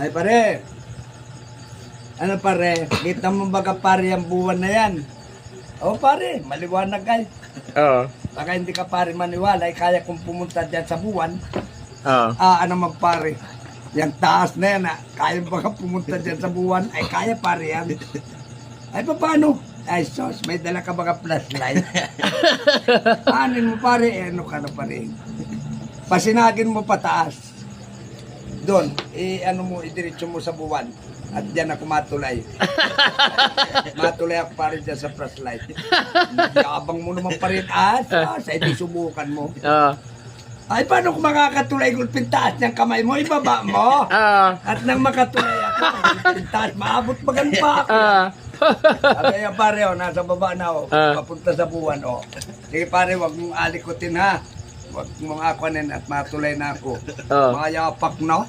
Ay pare. Ano pare? Kita mo baga pare ang buwan na yan? O pare, maliwanag kay. Oo. Baka hindi ka pare maniwala, ay kaya kong pumunta dyan sa buwan. Oo. Ano magpare? Yung taas na yan, kaya baka pumunta dyan sa buwan? Ay kaya pare yan. Ay paano? Ay sos, may dala ka baka flashlight? Anin mo pare? Ano ka na pare? Pasinagin mo pataas. Doon, ano mo, idiretso mo sa buwan. At diyan ako matulay. Matulay ako pare dyan sa flashlight. Yabang mo naman pa rin. Sa edi subukan mo. Oo. Ay, paano kung makakatulay kung pintaas niyang kamay mo? Ibaba mo. At nang makatulay ako, pintaas, maabot maganpa ako. Sabi yan pare, nasa baba na papunta sa buwan. Sige pare, wag mong alikutin ha. Wag mong akuanin at matulay na ako. Mga yapak no?